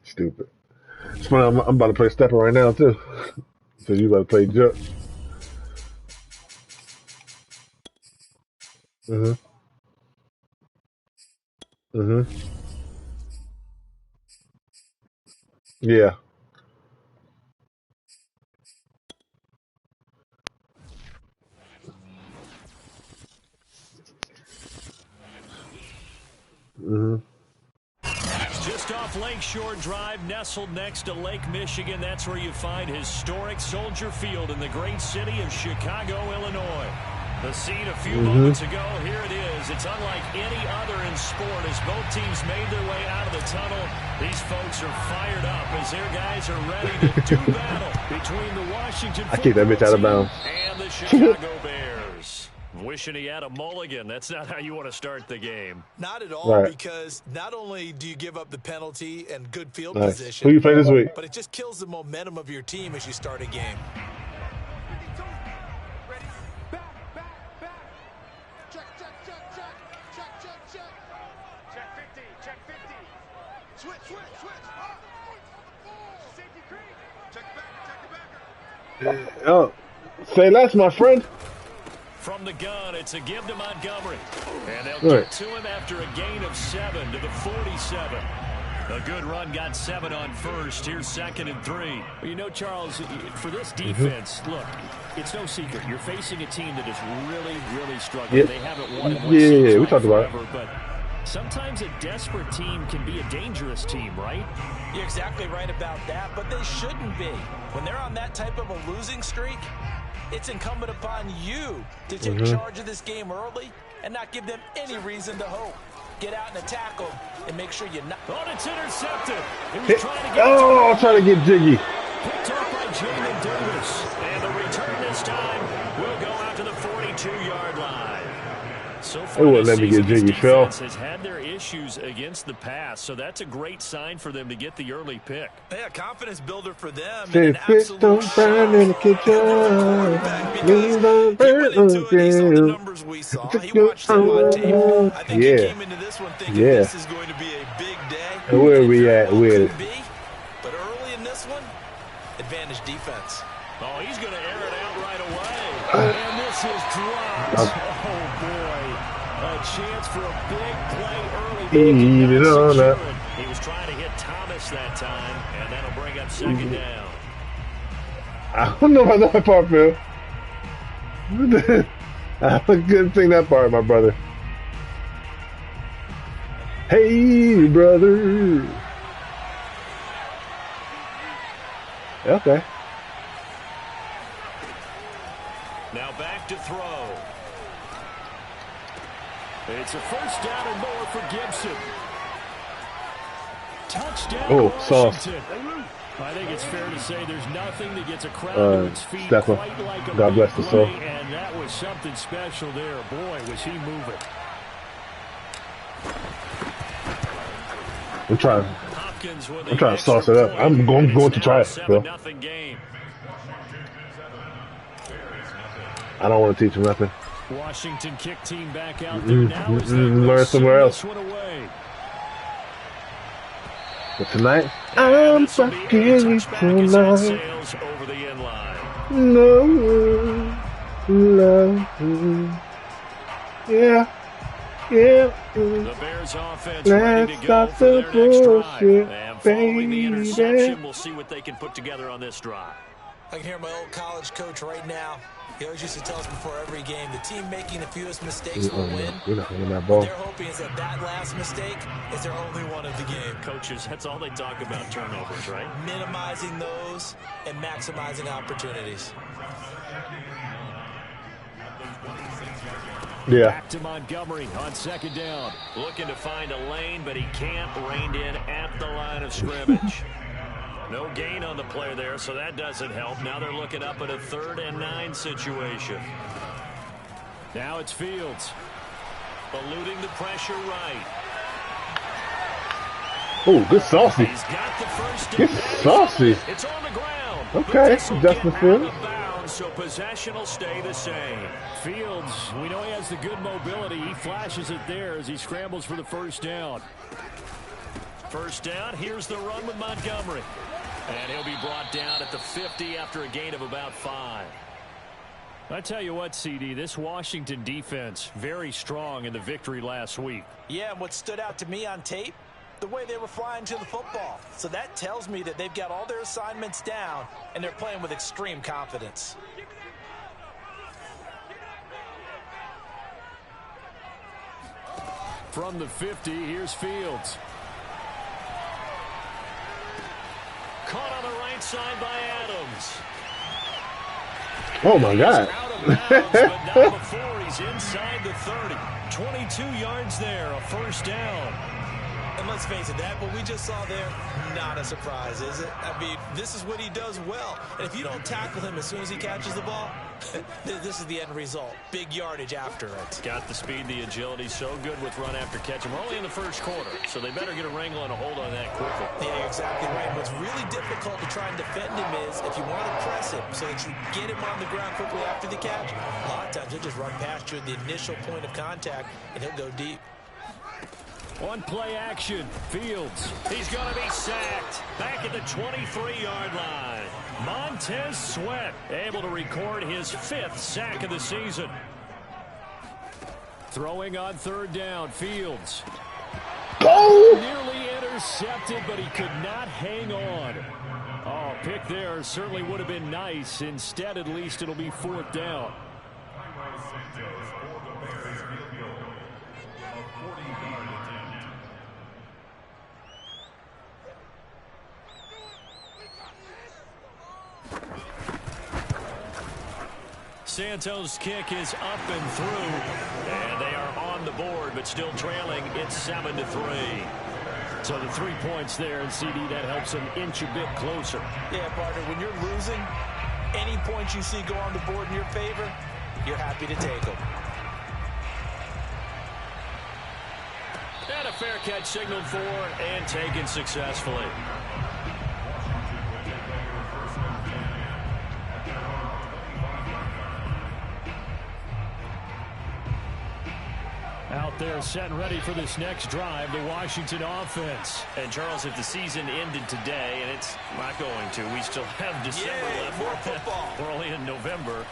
Stupid. It's funny, I'm about to play Steppa right now, too. So you about to play Jump. Mm-hmm. Mm-hmm. Yeah. Mm-hmm. Just off Lakeshore Drive, nestled next to Lake Michigan. That's where you find historic Soldier Field in the great city of Chicago, Illinois. The scene a few moments ago, here it is. It's unlike any other in sport as both teams made their way out of the tunnel. These folks are fired up as their guys are ready to do battle between the Washington I keep that bitch out of football bounds. team and the Chicago Bears. Wishing he had a mulligan. That's not how you want to start the game. Not at all, because not only do you give up the penalty and good field position, Who you play this week? but it just kills the momentum of your team as you start a game. Oh, say less, my friend. From the gun, it's a give to Montgomery. And they'll get to him after a gain of 7 to the 47. A good run, got 7 on first. Here's 2nd and 3. Well, you know, Charles, for this defense, look, it's no secret. You're facing a team that is really, really struggling. They haven't won in we talked about forever, but sometimes a desperate team can be a dangerous team, right? You're exactly right about that, but they shouldn't be. When they're on that type of a losing streak, it's incumbent upon you to take charge of this game early and not give them any reason to hope. Get out and attack them and make sure you're not. Oh, it's intercepted. Trying to get jiggy. Picked up by Jamin Davis. And the return this time will go out to the 42-yard line. So far, they wouldn't let me get jiggy, Phil. Has had their issues against the pass, so that's a great sign for them to get the early pick. Yeah, confidence builder for them. Say fish don't burn in the kitchen. He went into it, he saw the numbers we saw. He watched them on tape. I think he came into this one thinking this is going to be a big day. And where are we at with it? But early in this one, advantage defense. Oh, he's going to air it out right away. And this is dropped. Oh, boy. A chance for a big play early. Eat it on up. He was trying to hit Thomas that time, and that'll bring up 2nd down. I don't know about that part, Phil. I couldn't sing that part, my brother. Hey, brother. Okay. Now back to throw. It's a first down and more for Gibson. Touchdown, Washington. I think it's fair to say there's nothing that gets a crowd to its feet Steppa. quite like a God bless the soul. And that was something special there. Boy, was he moving. I'm trying to sauce it up. I'm going to try it, Phil. I don't want to teach him nothing. Washington kick team back out there now. Learn somewhere else. But tonight, I'm fucking you tonight. No love. Yeah. The Bears offense ready to go for their next drive. And following the interception, we'll see what they can put together on this drive. I can hear my old college coach right now. He always used to tell us before every game, the team making the fewest mistakes will win. We're not winning that What ball. they're hoping is that that last mistake is their only one of the game. Coaches, that's all they talk about, turnovers, right? Minimizing those and maximizing opportunities. Yeah. Back to Montgomery on 2nd down. Looking to find a lane, but he can't. Reined in at the line of scrimmage. No gain on the play there, so that doesn't help. Now they're looking up at a 3rd and 9 situation. Now it's Fields. Eluding the pressure right. Oh, good saucy. He's got the first Good saucy. It's on the ground. Okay, Justin Fields. down, so possession will stay the same. Fields, we know he has the good mobility. He flashes it there as he scrambles for the first down. First down, here's the run with Montgomery. And he'll be brought down at the 50 after a gain of about 5. I tell you what, CD, this Washington defense, very strong in the victory last week. Yeah, and what stood out to me on tape, the way they were flying to the football. So that tells me that they've got all their assignments down, and they're playing with extreme confidence. From the 50, here's Fields. Caught on the right side by Adams. Oh, my God. Out of bounds, but not before he's inside the 30. 22 yards there, a first down. And let's face it, that what we just saw there, not a surprise, is it? I mean, this is what he does well. And if you don't tackle him as soon as he catches the ball, this is the end result. Big yardage after it. Got the speed, the agility, so good with run after catch. And we're only in the first quarter, so they better get a wrangle and a hold on that quickly. Yeah, you're exactly right. What's really difficult to try and defend him is if you want to press him so that you get him on the ground quickly after the catch. A lot of times he'll just run past you at the initial point of contact, and he'll go deep. One play action, Fields. He's going to be sacked back at the 23-yard line. Montez Sweat able to record his 5th sack of the season. Throwing on third down, Fields. Go! Nearly intercepted, but he could not hang on. Oh, pick there certainly would have been nice. Instead, at least it'll be 4th down. Santos' kick is up and through, and they are on the board, but still trailing. It's 7-3. So the 3 points there, and CD, that helps them inch a bit closer. Yeah, partner, when you're losing, any points you see go on the board in your favor, you're happy to take them. And a fair catch signaled for and taken successfully. Out there set and ready for this next drive, the Washington offense. And, Charles, if the season ended today, and it's not going to, we still have December left. More football. We're only in November.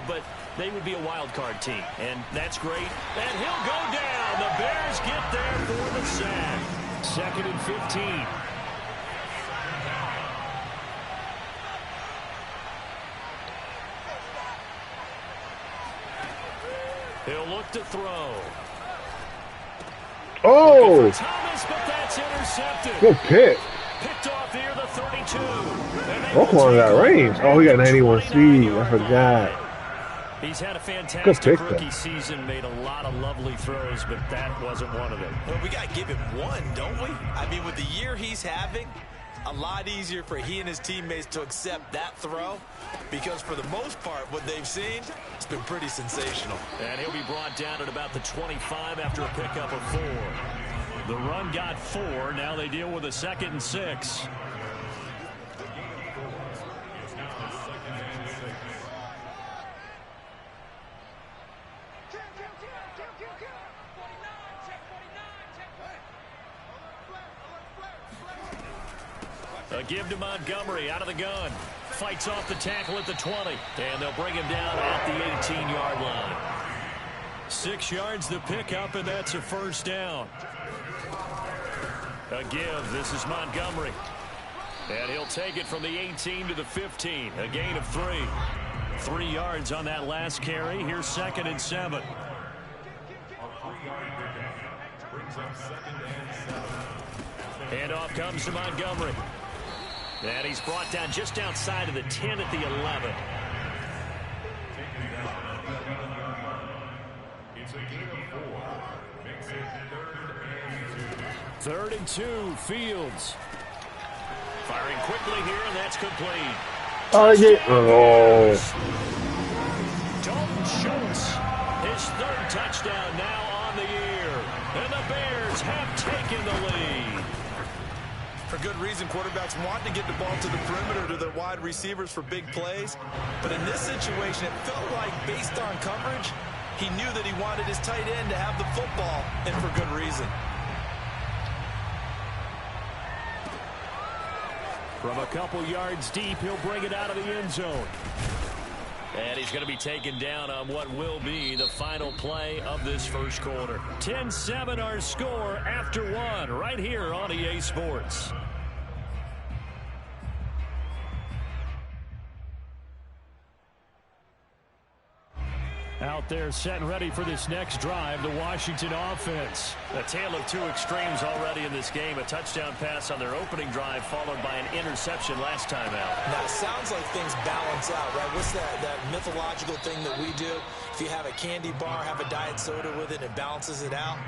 But they would be a wild card team, and that's great. And he'll go down. The Bears get there for the sack. 2nd and 15. He'll look to throw. Oh! Thomas, but that's intercepted. Good pick. Picked off near the 32. Roquan got range. Oh, he got 91 speed. I forgot. He's had a fantastic pick, rookie season, made a lot of lovely throws, but that wasn't one of them. Well, we got to give him one, don't we? I mean, with the year he's having, a lot easier for he and his teammates to accept that throw because for the most part, what they've seen, it's been pretty sensational. And he'll be brought down at about the 25 after a pickup of 4. The run got 4. Now they deal with a 2nd and 6. A give to Montgomery out of the gun. Fights off the tackle at the 20. And they'll bring him down at the 18-yard line. 6 yards the pickup, and that's a first down. A give. This is Montgomery. And he'll take it from the 18 to the 15. A gain of 3. 3 yards on that last carry. Here's 2nd and 7. Handoff comes to Montgomery. And he's brought down just outside of the 10 at the 11. It's a gain of 4. Makes it 3rd and 2, Fields. Firing quickly here, and that's complete. Oh, yeah. Oh. Dalton Schultz, his 3rd touchdown now on the year. And the Bears have taken the lead. For good reason, quarterbacks want to get the ball to the perimeter to their wide receivers for big plays. But in this situation, it felt like, based on coverage, he knew that he wanted his tight end to have the football, and for good reason. From a couple yards deep, he'll bring it out of the end zone. And he's going to be taken down on what will be the final play of this first quarter. 10-7 our score after one right here on EA Sports. Out there set and ready for this next drive, the Washington offense. A tale of two extremes already in this game. A touchdown pass on their opening drive followed by an interception last time out. Now, it sounds like things balance out, right? What's that mythological thing that we do? If you have a candy bar, have a diet soda with it, it balances it out.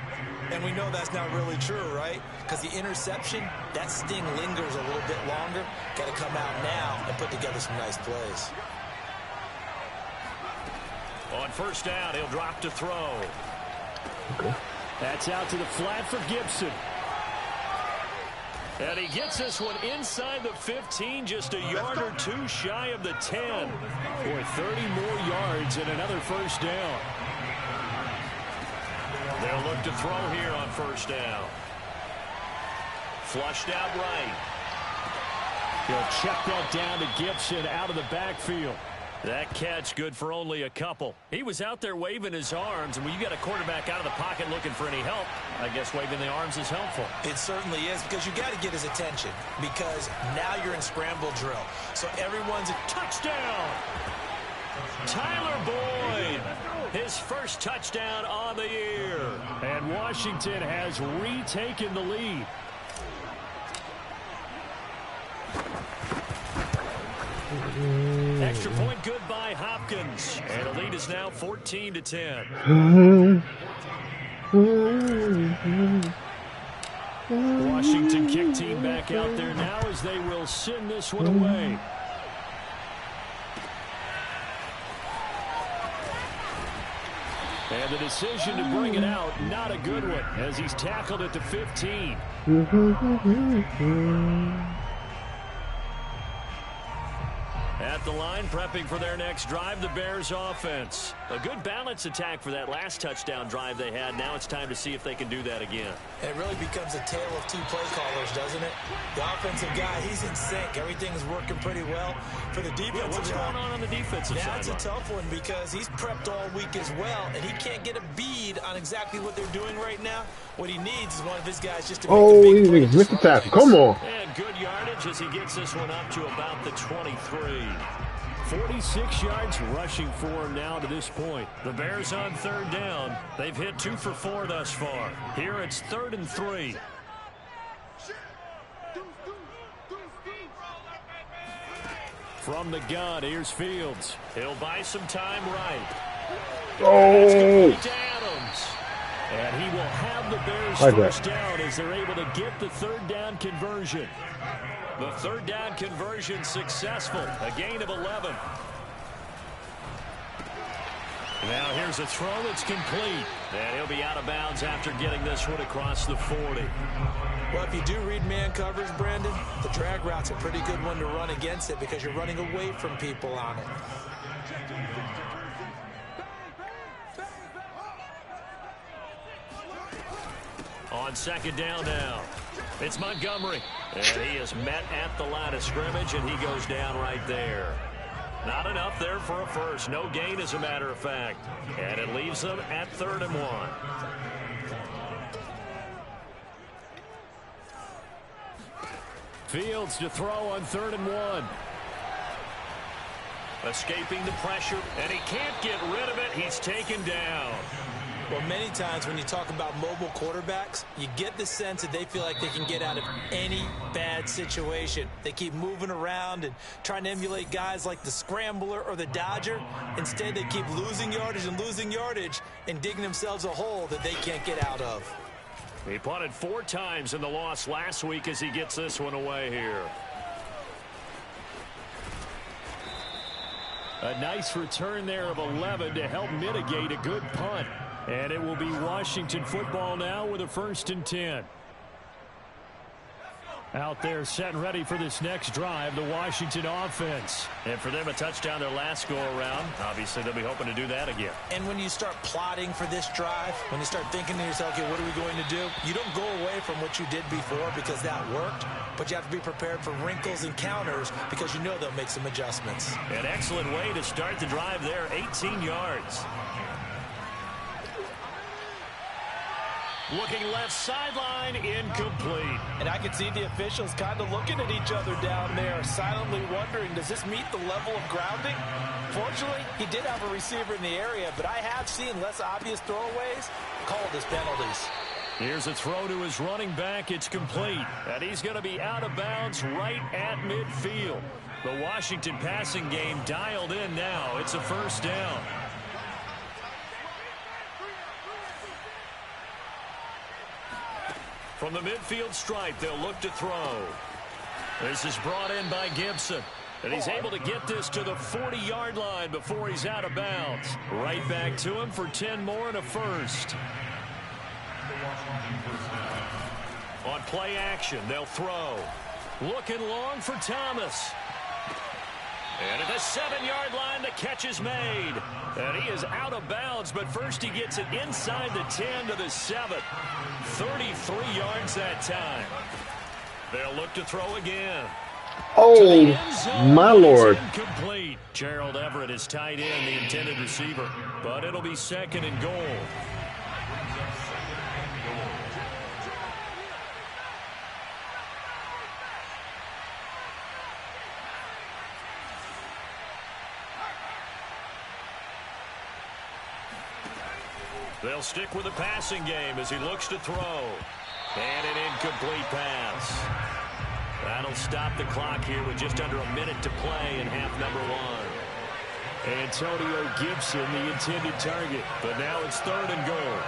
And we know that's not really true, right? Because the interception, that sting lingers a little bit longer. Got to come out now and put together some nice plays. On first down, he'll drop to throw. Okay. That's out to the flat for Gibson. And he gets this one inside the 15, just a yard or two shy of the 10. For 30 more yards and another first down. They'll look to throw here on first down. Flushed out right. He'll check that down to Gibson out of the backfield. That catch good for only a couple. He was out there waving his arms, and when you got a quarterback out of the pocket looking for any help, I guess waving the arms is helpful. It certainly is, because you got to get his attention, because now you're in scramble drill. So everyone's a touchdown. Tyler Boyd, his first touchdown on the year. And Washington has retaken the lead. Extra point good by Hopkins. And the lead is now 14-10. Washington kick team back out there now as they will send this one away. And the decision to bring it out, not a good one, as he's tackled at the 15. At the line, prepping for their next drive, the Bears offense. A good balance attack for that last touchdown drive they had. Now it's time to see if they can do that again. And it really becomes a tale of two play callers, doesn't it? The offensive guy, he's in sync. Everything is working pretty well. For the defensive what's guy, going on the defensive side? that's a tough one, because he's prepped all week as well, and he can't get a bead on exactly what they're doing right now. What he needs is one of his guys just to make the big play. He missed the tackle. Come on. And good yardage as he gets this one up to about the 23. 46 yards rushing for him now to this point. The Bears on third down. They've hit 2 for 4 thus far. Here it's 3rd and 3. From the gun, here's Fields. He'll buy some time right. Oh! That's Adams. And he will have the Bears first down as they're able to get the third down conversion. The third down conversion successful. A gain of 11. Now here's a throw that's complete. And he'll be out of bounds after getting this one across the 40. Well, if you do read man coverage, Brandon, the drag route's a pretty good one to run against it, because you're running away from people on it. On second down now, it's Montgomery. And he is met at the line of scrimmage, and he goes down right there. Not enough there for a first. No gain, as a matter of fact. And it leaves them at 3rd and 1. Fields to throw on 3rd and 1. Escaping the pressure, and he can't get rid of it. He's taken down. Well, many times when you talk about mobile quarterbacks, you get the sense that they feel like they can get out of any bad situation. They keep moving around and trying to emulate guys like the Scrambler or the Dodger. Instead, they keep losing yardage and digging themselves a hole that they can't get out of. He punted 4 times in the loss last week as he gets this one away here. A nice return there of 11 to help mitigate a good punt. And it will be Washington football now with a 1st and 10. Out there setting ready for this next drive, the Washington offense. And for them, a touchdown their last go-around. Obviously, they'll be hoping to do that again. And when you start plotting for this drive, when you start thinking to yourself, okay, what are we going to do? You don't go away from what you did before because that worked, but you have to be prepared for wrinkles and counters because you know they'll make some adjustments. An excellent way to start the drive there, 18 yards. Looking left sideline, incomplete. And I can see the officials kind of looking at each other down there, silently wondering, does this meet the level of grounding? Fortunately, he did have a receiver in the area, but I have seen less obvious throwaways called as penalties. Here's a throw to his running back. It's complete. And he's going to be out of bounds right at midfield. The Washington passing game dialed in now. It's a first down. From the midfield stripe, they'll look to throw. This is brought in by Gibson. And he's able to get this to the 40-yard line before he's out of bounds. Right back to him for 10 more and a first. On play action, they'll throw. Looking long for Thomas. And at the 7-yard line, the catch is made. And he is out of bounds, but first he gets it inside the 10 to the 7. 33 yards that time. They'll look to throw again. Oh, my Lord. Incomplete. Gerald Everett is tied in, the intended receiver. But it'll be second and goal. They'll stick with the passing game as he looks to throw. And an incomplete pass. That'll stop the clock here with just under a minute to play in half number one. Antonio Gibson, the intended target. But now it's third and goal.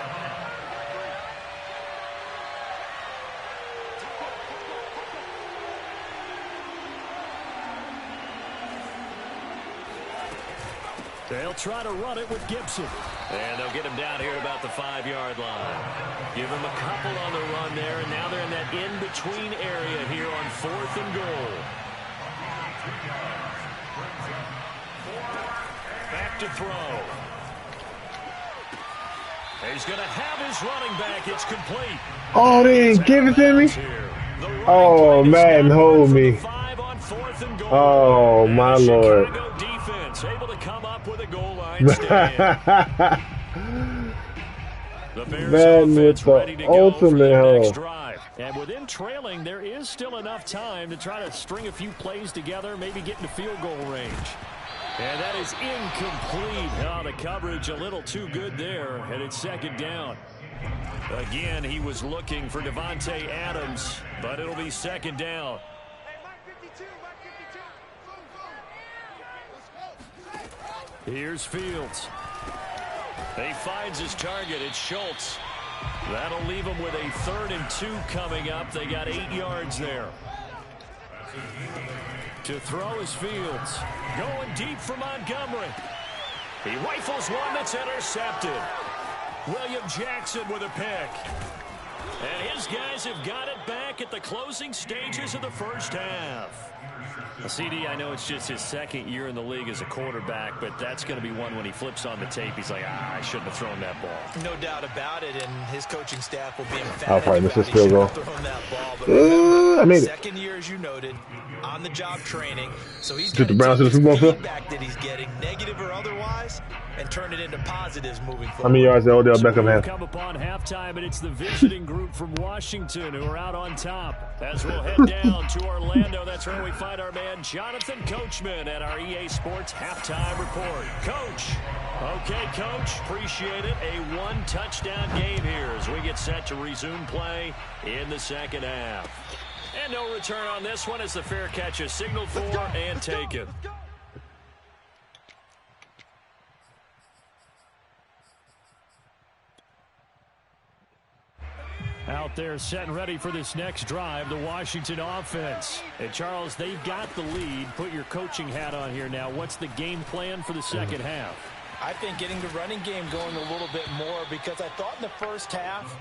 They'll try to run it with Gibson. And they'll get him down here at about the 5-yard line. Give him a couple on the run there, and now they're in that in-between area here on 4th and goal. Back to throw. He's going to have his running back. It's complete. Oh, they didn't give it to me? Oh, man, hold me. Oh, my Lord. Able to come up with a goal line stand. The Bears offense ready to go for the next drive. And with them trailing, there is still enough time to try to string a few plays together, maybe get into field goal range. And that is incomplete. Oh, the coverage a little too good there, and it's second down. Again, he was looking for Devontae Adams, but it'll be second down. Here's Fields. He finds his target. It's Schultz. That'll leave him with a 3rd and 2 coming up. They got 8 yards there. To throw is Fields. Going deep for Montgomery. He rifles one that's intercepted. William Jackson with a pick. And his guys have got it back at the closing stages of the first half. CD, I know it's just his 2nd year in the league as a quarterback, but that's going to be one when he flips on the tape. He's like, I shouldn't have thrown that ball. No doubt about it, and his coaching staff will be emphatic I'll probably miss this field goal. That ball. But remember, I made it. 2nd year, as you noted, on-the-job training. So he's Took going the to Browns to the take Super Bowl his field? feedback that he's getting, negative or otherwise, and turn it into positives moving forward. How many yards did Odell So Beckham we've have? come upon halftime, and it's the visiting group from Washington who are out on top. As we'll head down to Orlando, that's where we find our man Jonathan Coachman at our EA Sports Halftime Report. Coach. Okay, Coach. Appreciate it. A 1-touchdown game here as we get set to resume play in the second half. And no return on this one as the fair catch is signaled for and taken. Out there setting ready for this next drive, the Washington offense. And Charles, they've got the lead. Put your coaching hat on here now. What's the game plan for the second half? I think getting the running game going a little bit more, because I thought in the first half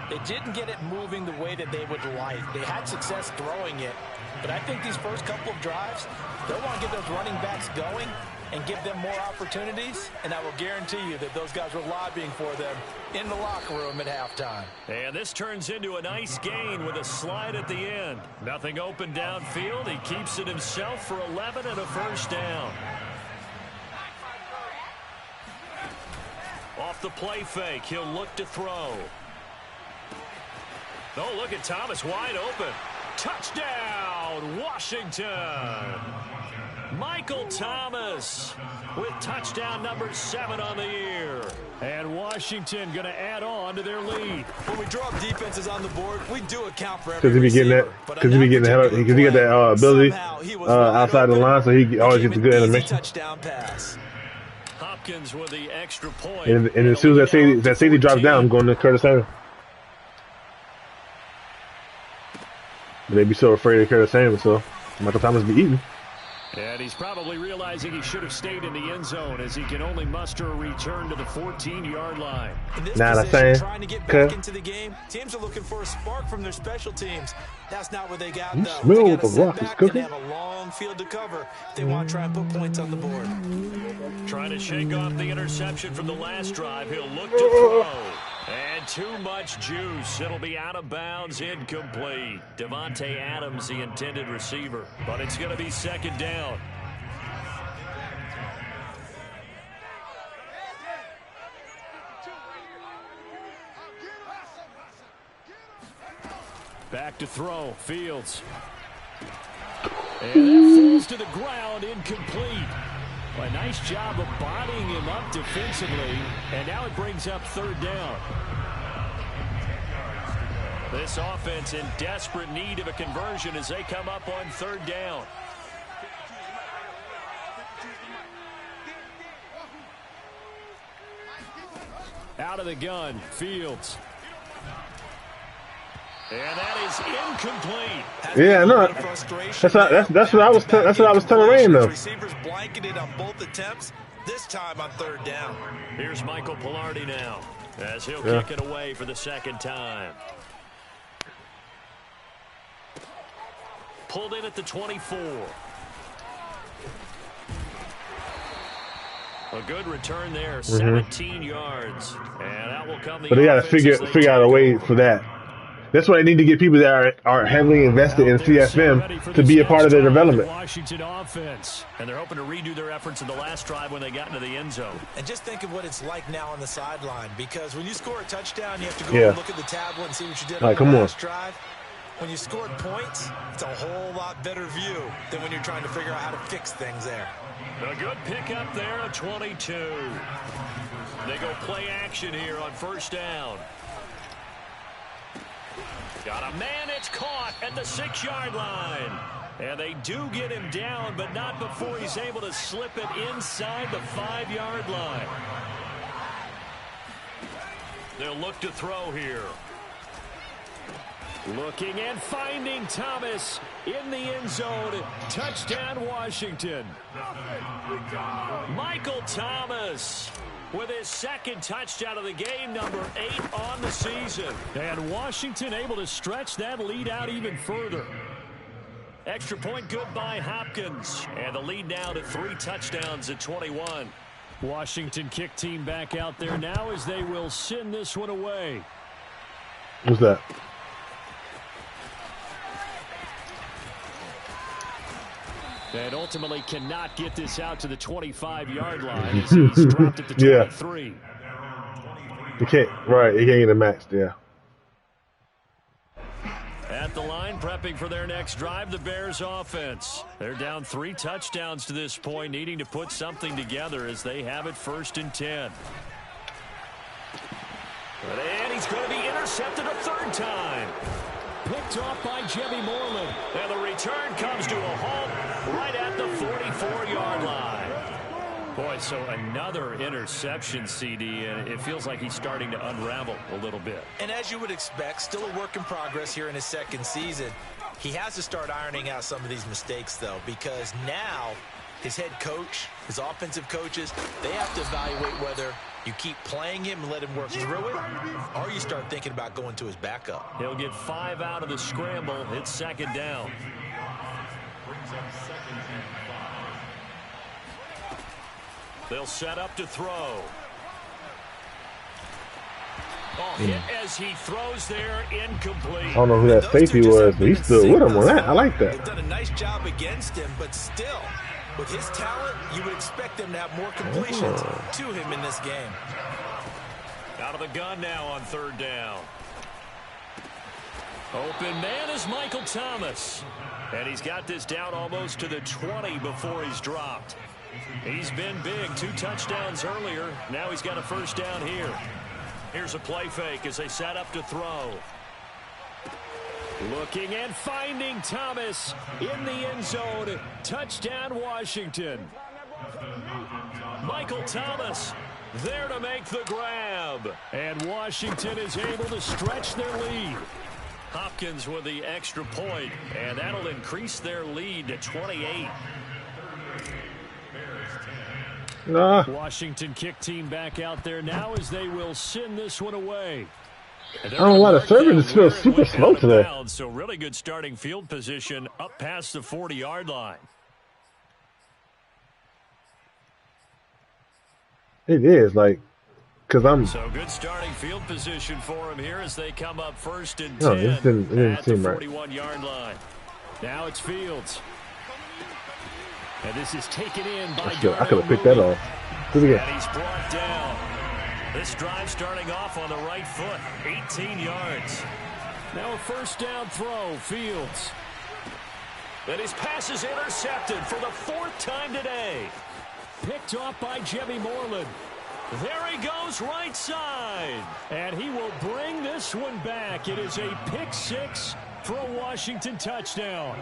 they didn't get it moving the way that they would like. They had success throwing it, but I think these first couple of drives, they'll want to get those running backs going and give them more opportunities, and I will guarantee you that those guys were lobbying for them in the locker room at halftime. And this turns into a nice gain with a slide at the end. Nothing open downfield. He keeps it himself for 11 and a first down. Off the play fake, he'll look to throw. Oh, look at Thomas wide open. Touchdown, Washington. Michael Thomas with touchdown number 7 on the year. And Washington going to add on to their lead. When we draw up defenses on the board, we do account for every Because he be getting that. Because he be getting that. Because he got that ability outside the line, so he always gets a good animation. Touchdown pass. Hopkins with the extra point. And as soon as that safety drops down, I'm going to Curtis Samuel. But they be so afraid of Curtis Samuel, so Michael Thomas be eating. And he's probably realizing he should have stayed in the end zone, as he can only muster a return to the 14-yard line. In this Nah, position, trying to get back into the game, teams are looking for a spark from their special teams. That's not what they got, though. They got to sit back and have a long field to cover if they want to try and put points on the board. Trying to shake off the interception from the last drive. He'll look to throw. And too much juice. It'll be out of bounds, incomplete. Devontae Adams, the intended receiver. But it's going to be second down. Back to throw. Fields. And that falls to the ground, incomplete. Well, a nice job of bodying him up defensively, and now it brings up third down. This offense in desperate need of a conversion as they come up on third down. Out of the gun, Fields. And that is incomplete. Yeah, no. That's what I was telling Rain though. Receivers blanketed on both attempts. This time on third down. Here's Michael Pilardi now, as he'll kick it away for the second time. Pulled in at the 24. A good return there, 17 yards, and that will come. But they got to figure out a way for that. That's why they need to get people that are heavily invested in CFM to be a part of their development. Washington offense, and they're hoping to redo their efforts in the last drive when they got into the end zone. And just think of what it's like now on the sideline, because when you score a touchdown, you have to go and look at the tablet and see what you did on the last drive. When you scored points, it's a whole lot better view than when you're trying to figure out how to fix things there. A good pickup there at 22. They go play action here on first down. Got a man, it's caught at the 6-yard line. And they do get him down, but not before he's able to slip it inside the 5-yard line. They'll look to throw here. Looking and finding Thomas in the end zone. Touchdown, Washington. Michael Thomas with his second touchdown of the game, number 8 on the season. And Washington able to stretch that lead out even further. Extra point good by Hopkins. And the lead now to 3 touchdowns at 21. Washington kick team back out there now as they will send this one away. Who's that? And ultimately cannot get this out to the 25-yard line as he's dropped at the 23. You can't, right, you can't get it maxed, yeah. At the line, prepping for their next drive, the Bears offense. They're down 3 touchdowns to this point, needing to put something together as they have it 1st and 10. And he's going to be intercepted a 3rd time. Picked off by Jimmy Moreland. And the return comes to a halt right at the 44-yard line. Boy, so another interception, CD, and it feels like he's starting to unravel a little bit. And as you would expect, still a work in progress here in his 2nd season. He has to start ironing out some of these mistakes, though, because now his head coach, his offensive coaches, they have to evaluate whether you keep playing him and let him work through it, or you start thinking about going to his backup. He'll get 5 out of the scramble. It's second down. Brings up second and 5. They'll set up to throw. Oh, hit as he throws there, incomplete. I don't know who that safety was, but he stood with him on that. I like They've that. done a nice job against him, but still, with his talent, you would expect them to have more completions to him in this game. Out of the gun now on third down. Open man is Michael Thomas. And he's got this down almost to the 20 before he's dropped. He's been big. 2 touchdowns earlier. Now he's got a first down here. Here's a play fake as they set up to throw. Looking and finding Thomas in the end zone. Touchdown, Washington. Michael Thomas there to make the grab. And Washington is able to stretch their lead. Hopkins with the extra point, and that'll increase their lead to 28. Nah. Washington kick team back out there now as they will send this one away. I don't know why the server just feels super slow today. So really good starting field position up past the 40-yard line. It is like, cause I'm. So good starting field position for him here as they come up first and 10 No, it didn't at the seem right. 41-yard line. Now it's Fields. And this is taken in by I could have picked that off. Do it again. And he's brought down. This drive starting off on the right foot. 18 yards. Now a first down throw. Fields. And his pass is intercepted for the 4th time today. Picked off by Jimmy Moreland. There he goes right side. And he will bring this one back. It is a pick 6 for a Washington touchdown.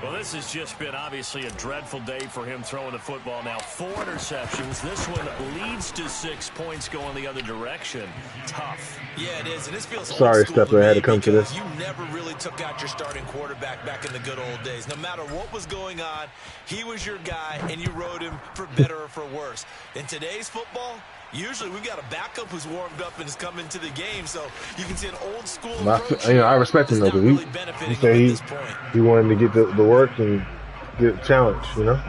Well, this has just been obviously a dreadful day for him throwing the football. Now 4 interceptions. This one leads to 6 points going the other direction. Tough. Yeah, it is, and this feels Sorry, Steppa, I had to come to this. You never really took out your starting quarterback back in the good old days. No matter what was going on, he was your guy, and you rode him for better or for worse. In today's football, usually we've got a backup who's warmed up and is coming to the game, so you can see an old school approach. I respect him though, because he said he wanted to get the work and get challenged, you know.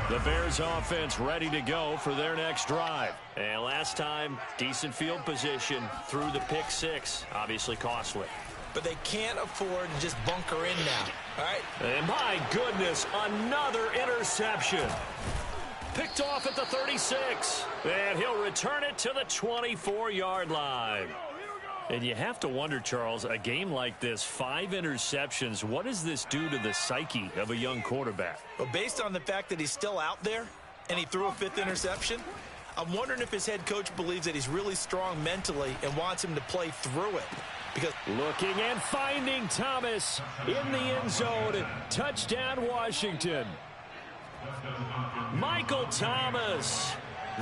The Bears offense ready to go for their next drive. And last time, decent field position through the pick 6, obviously costly. But they can't afford to just bunker in now, all right? And my goodness, another interception. Picked off at the 36. And he'll return it to the 24-yard line. And you have to wonder, Charles, a game like this, 5 interceptions, what does this do to the psyche of a young quarterback? Well, based on the fact that he's still out there and he threw a 5th interception, I'm wondering if his head coach believes that he's really strong mentally and wants him to play through it. Because looking and finding Thomas in the end zone. Touchdown, Washington. Michael Thomas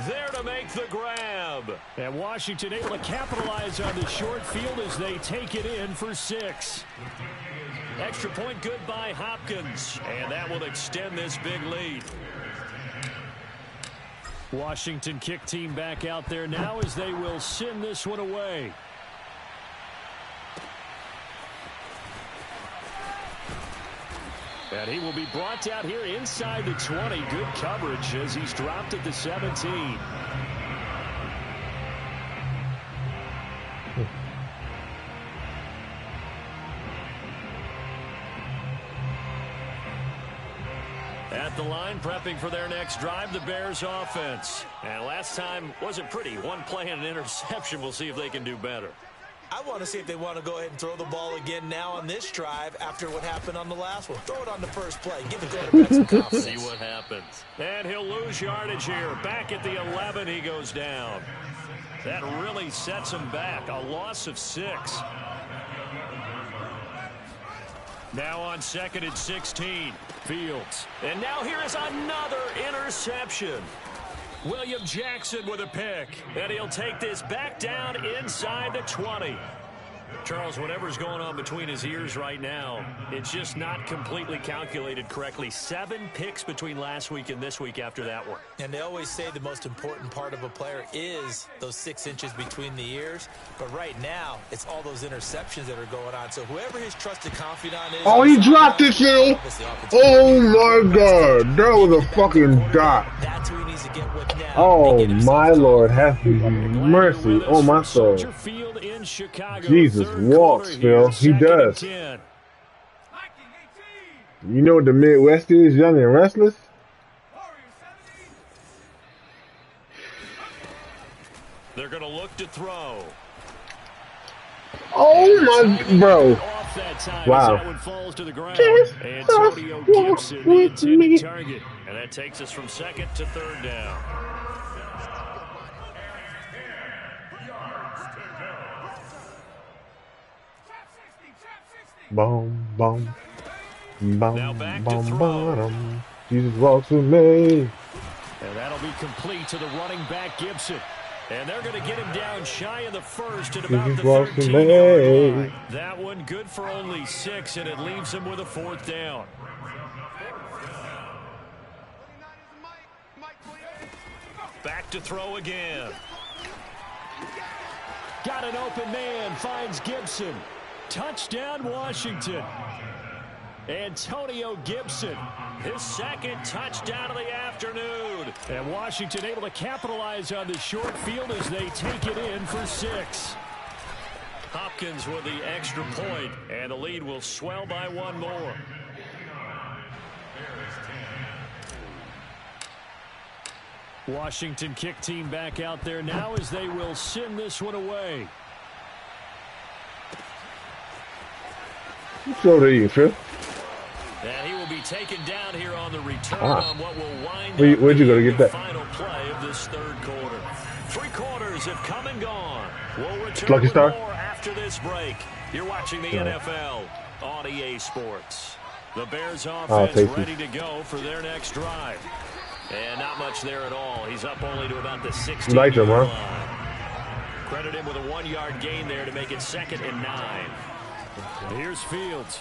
there to make the grab. And Washington able to capitalize on the short field as they take it in for 6. Extra point good by Hopkins. And that will extend this big lead. Washington kick team back out there now as they will send this one away. And he will be brought out here inside the 20. Good coverage as he's dropped at the 17. At the line, prepping for their next drive, the Bears offense. And last time wasn't pretty. 1 play and an interception. We'll see if they can do better. I want to see if they want to go ahead and throw the ball again now on this drive after what happened on the last one. Throw it on the first play. Give the quarterback some confidence. See what happens. And he'll lose yardage here. Back at the 11, he goes down. That really sets him back. A loss of 6. Now on 2nd and 16. Fields. And now here is another interception. William Jackson with a pick. And he'll take this back down inside the 20. Charles, whatever's going on between his ears right now, it's just not completely calculated correctly. 7 picks between last week and this week after that one. And they always say the most important part of a player is those 6 inches between the ears. But right now, it's all those interceptions that are going on. So whoever his trusted confidant is... Oh, he dropped it, yo! Oh, my God. That was a fucking dot. That's who he needs to get with now. Oh, my Lord. Have mercy on my soul. Jesus walks, Phil. He does. You know what the Midwest is? Young and restless. They're going to look to throw. Oh, my, bro. Wow. Antonio Gibson, the intended target. And that takes us from 2nd to 3rd down. Boom, boom, boom, Now back to boom, throw. boom. Jesus walks with me. And that'll be complete to the running back, Gibson. And they're going to get him down shy of the first at about the 13-yard line. That one good for only 6, and it leaves him with a 4th down. Back to throw again. Got an open man, finds Gibson. Touchdown, Washington. Antonio Gibson, his 2nd touchdown of the afternoon. And Washington able to capitalize on the short field as they take it in for 6. Hopkins with the extra point, and the lead will swell by 1 more. Washington kick team back out there now as they will send this one away. So there you, Phil. And he will be taken down here on the return on what will wind Where'd you go to get that? Final play of this 3rd quarter. 3 quarters have come and gone. We'll return Lucky with Star. more after this break. You're watching the NFL on EA Sports. The Bears offense ready to go for their next drive. And not much there at all. He's up only to about the 16-yard line. Credit him with a 1-yard gain there to make it 2nd and 9. Here's Fields.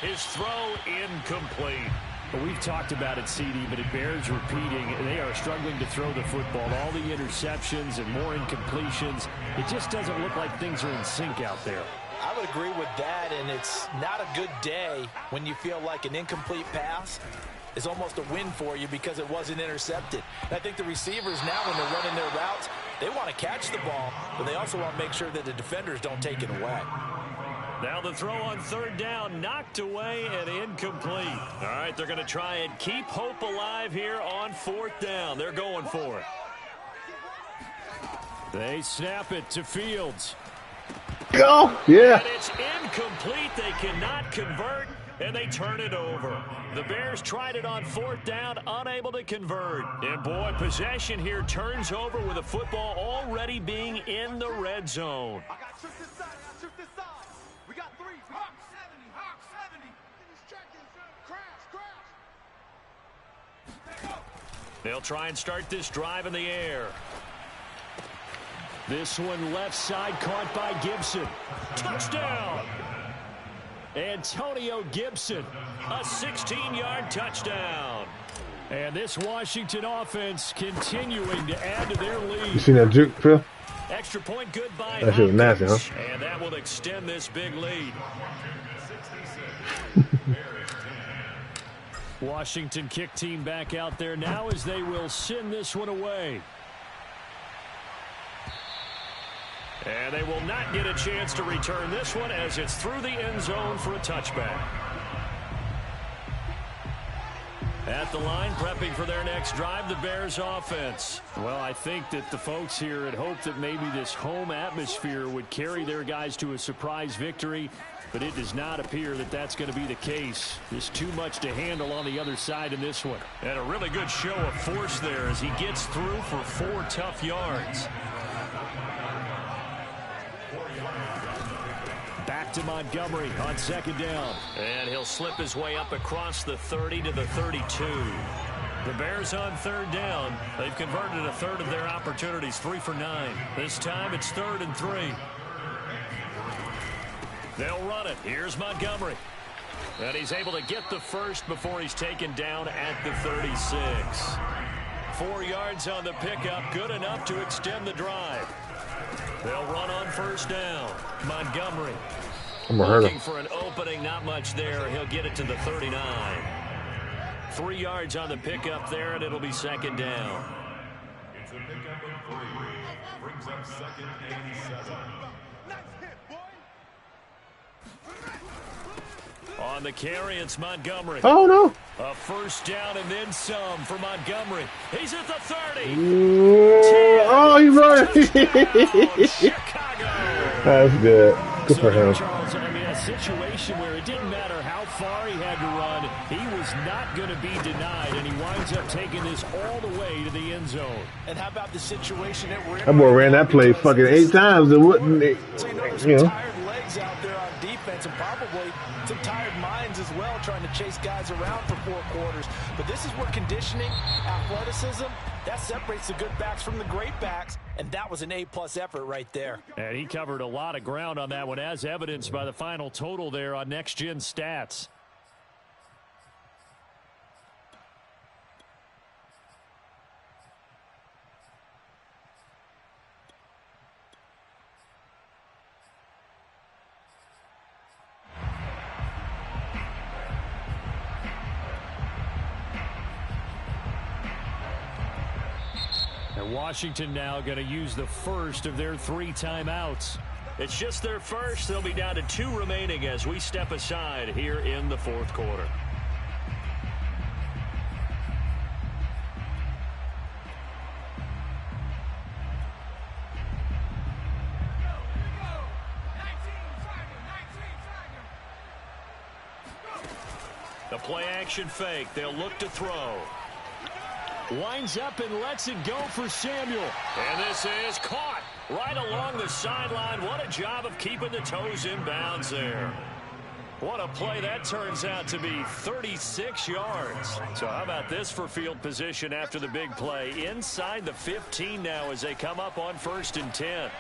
His throw incomplete. Well, we've talked about it, CD, but it bears repeating. They are struggling to throw the football. All the interceptions and more incompletions. It just doesn't look like things are in sync out there. I would agree with that, and it's not a good day when you feel like an incomplete pass is almost a win for you because it wasn't intercepted. And I think the receivers now, when they're running their routes, they want to catch the ball, but they also want to make sure that the defenders don't take it away. Now the throw on 3rd down, knocked away and incomplete. All right, they're going to try and keep hope alive here on 4th down. They're going for it. They snap it to Fields. Go! Yeah. And it's incomplete. They cannot convert, and they turn it over. The Bears tried it on 4th down, unable to convert. And, boy, possession here turns over with the football already being in the red zone. I got shoot this side. Shoot this side. We got 3. Hawk 70. Hawk 70. Crash. They'll try and start this drive in the air. This one left side caught by Gibson. Touchdown! Antonio Gibson. A 16-yard touchdown. And this Washington offense continuing to add to their lead. You seen that juke, Phil? Extra point good by That shit was nasty, huh? And that will extend this big lead. Washington kick team back out there now as they will send this one away. And they will not get a chance to return this one as it's through the end zone for a touchback. At the line, prepping for their next drive, the Bears offense. Well, I think that the folks here had hoped that maybe this home atmosphere would carry their guys to a surprise victory, but it does not appear that that's going to be the case. There's too much to handle on the other side in this one. And a really good show of force there as he gets through for 4 tough yards. Back to Montgomery on 2nd down. And he'll slip his way up across the 30 to the 32. The Bears on third down. They've converted a third of their opportunities, 3 for 9. This time it's 3rd and 3. They'll run it. Here's Montgomery. And he's able to get the first before he's taken down at the 36. 4 yards on the pickup, good enough to extend the drive. They'll run on first down. Montgomery looking for an opening, not much there. He'll get it to the 39. 3 yards on the pickup there, and it'll be 2nd down. It's a pickup of 3. Brings up 2nd and 7. On the carry, it's Montgomery. Oh, no. A first down and then some for Montgomery. He's at the 30. Oh, he's running. Chicago. That's good. Good for him. Charles, I mean, a situation where it didn't matter how far he had to run, he was not going to be denied, and he winds up taking this all the way to the end zone. And how about the situation that we're in? That boy ran that play fucking 8 times and wouldn't, you know. Tired legs out there on defense, and probably some tired minds as well, trying to chase guys around for 4 quarters. But this is where conditioning, athleticism, that separates the good backs from the great backs, and that was an A-plus effort right there. And he covered a lot of ground on that one, as evidenced by the final total there on Next Gen Stats. Washington now going to use the first of their 3 timeouts. It's just their first. They'll be down to 2 remaining as we step aside here in the 4th quarter. The play action fake. They'll look to throw. Winds up and lets it go for Samuel. And this is caught right along the sideline. What a job of keeping the toes in bounds there. What a play that turns out to be, 36 yards. So how about this for field position after the big play? Inside the 15 now as they come up on 1st and 10.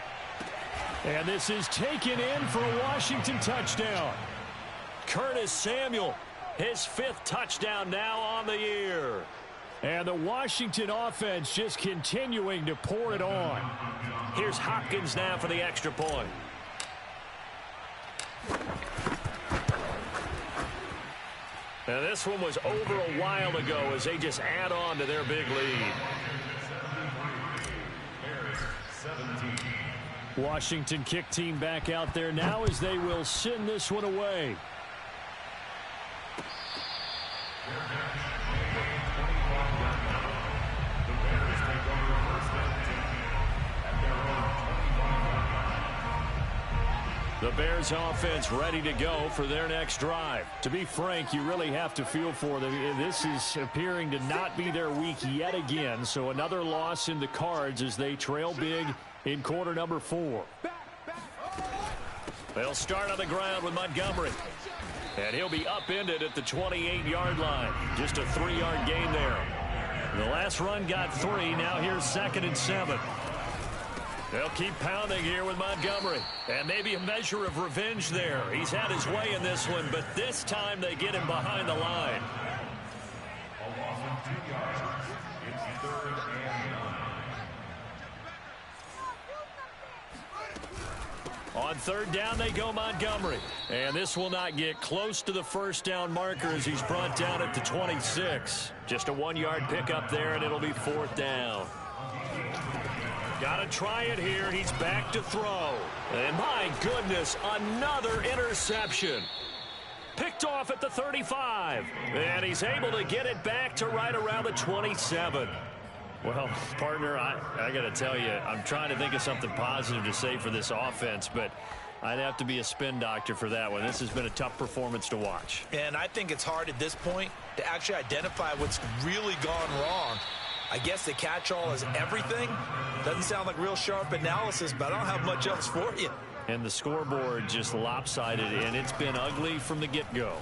And this is taken in for a Washington touchdown. Curtis Samuel, his 5th touchdown now on the year. And the Washington offense just continuing to pour it on. Here's Hopkins now for the extra point. Now this one was over a while ago as they just add on to their big lead. Washington kick team back out there now as they will send this one away. The Bears offense ready to go for their next drive. To be frank, you really have to feel for them. This is appearing to not be their week yet again. So another loss in the cards as they trail big in quarter number 4. They'll start on the ground with Montgomery. And he'll be upended at the 28-yard line. Just a 3-yard gain there. The last run got 3. Now here's 2nd and 7. They'll keep pounding here with Montgomery. And maybe a measure of revenge there. He's had his way in this one, but this time they get him behind the line. On 3rd down, they go Montgomery. And this will not get close to the 1st down marker as he's brought down at the 26. Just a 1-yard pickup there, and it'll be 4th down. Got to try it here. He's back to throw. And my goodness, another interception. Picked off at the 35. And he's able to get it back to right around the 27. Well, partner, I got to tell you, I'm trying to think of something positive to say for this offense, but I'd have to be a spin doctor for that one. This has been a tough performance to watch. And I think it's hard at this point to actually identify what's really gone wrong. I guess the catch-all is everything. Doesn't sound like real sharp analysis, but I don't have much else for you. And the scoreboard just lopsided, and it's been ugly from the get-go.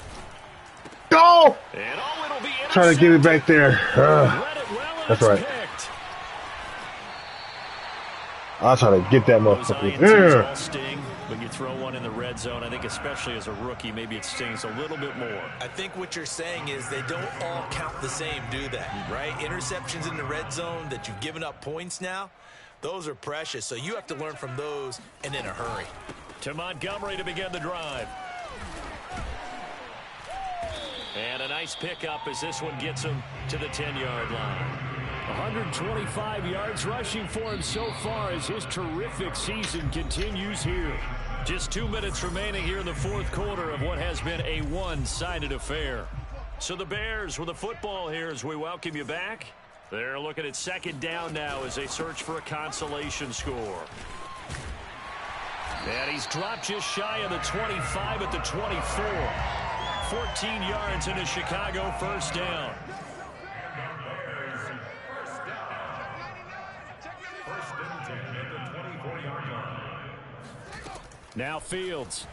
Go! And it'll be trying to get it back there. That's right. I'll try to get that motherfucker. All sting, but you throw one in the red zone. I think especially as a rookie, maybe it stings a little bit more. I think what you're saying is they don't all count the same, do they? Right? Interceptions in the red zone that you've given up points now, those are precious. So you have to learn from those and in a hurry. To Montgomery to begin the drive. And a nice pickup as this one gets him to the 10-yard line. 125 yards rushing for him so far as his terrific season continues here. Just 2 minutes remaining here in the fourth quarter of what has been a one-sided affair. So the Bears with the football here as we welcome you back. They're looking at second down now as they search for a consolation score. And he's dropped just shy of the 25 at the 24. 14 yards into Chicago, first down. Now Fields.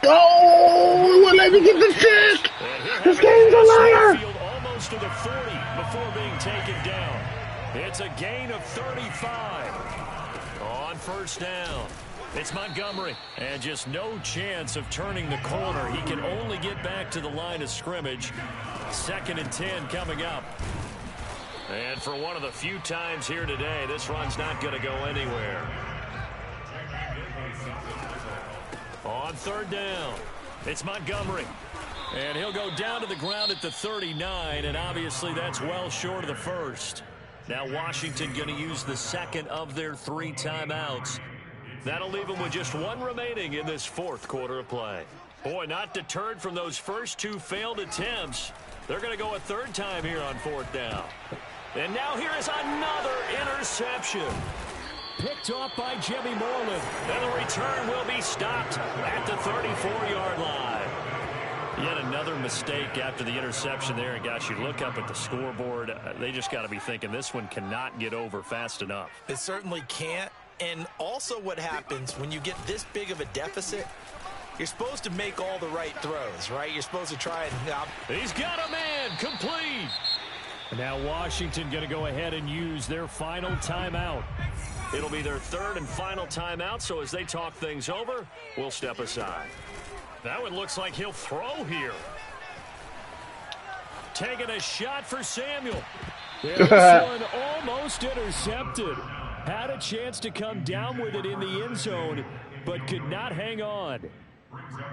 Oh, let me get the kick. This game's a liar. Almost to the 40 before being taken down. It's a gain of 35 on first down. It's Montgomery, and just no chance of turning the corner. He can only get back to the line of scrimmage. 2nd and 10 coming up. And for one of the few times here today, this run's not going to go anywhere. On third down, it's Montgomery. And he'll go down to the ground at the 39, and obviously that's well short of the first. Now Washington going to use the second of their 3 timeouts. That'll leave them with just 1 remaining in this fourth quarter of play. Boy, not deterred from those first 2 failed attempts. They're going to go a 3rd time here on 4th down. And now here is another interception. Picked off by Jimmy Moreland. And the return will be stopped at the 34-yard line. Yet another mistake after the interception there. And gosh, you look up at the scoreboard, they just got to be thinking this one cannot get over fast enough. It certainly can't. And also what happens when you get this big of a deficit, you're supposed to make all the right throws, right? You're supposed to try and... He's got a man, complete. And now Washington going to go ahead and use their final timeout. It'll be their 3rd and final timeout, so as they talk things over, we'll step aside. That one looks like he'll throw here. Taking a shot for Samuel. This one almost intercepted. Had a chance to come down with it in the end zone, but could not hang on.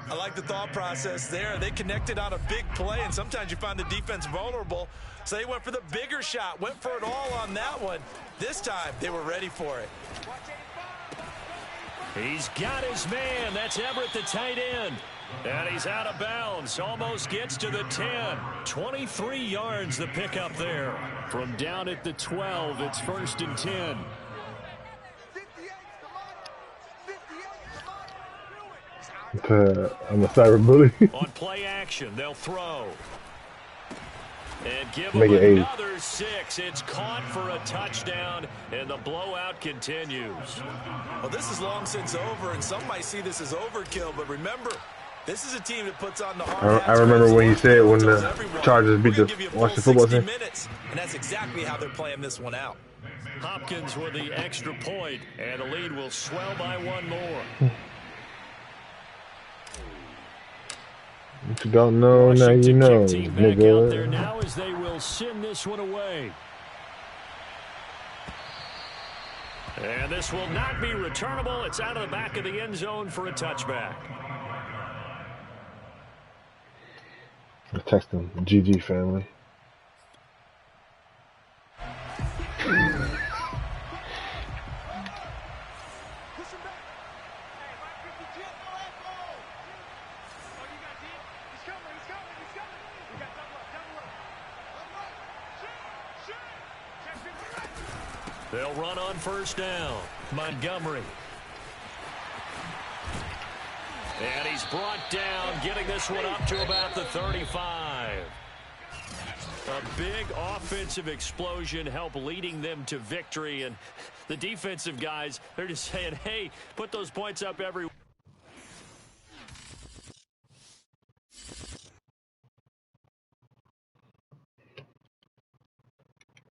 I like the thought process there. They connected on a big play, and sometimes you find the defense vulnerable. So they went for the bigger shot, went for it all on that one. This time, they were ready for it. He's got his man. That's Everett, the tight end. And he's out of bounds. Almost gets to the 10. 23 yards the pickup there. From down at the 12, it's 1st and 10. I'm a cyber bully. On play action, they'll throw. And give Make him it 8. another 6. It's caught for a touchdown, and the blowout continues. Well, this is long since over, and some might see this as overkill, but remember, this is a team that puts on the hard I remember when you said when the Chargers beat the Washington football team. And that's exactly how they're playing this one out. Hopkins with the extra point, and the lead will swell by 1 more. If you don't know, now you know, nigga. Out there now as they will send this one away. And this will not be returnable. It's out of the back of the end zone for a touchback. Text them, GG family. They'll run on first down. Montgomery. And he's brought down, getting this one up to about the 35. A big offensive explosion helped leading them to victory. And the defensive guys, they're just saying, hey, put those points up every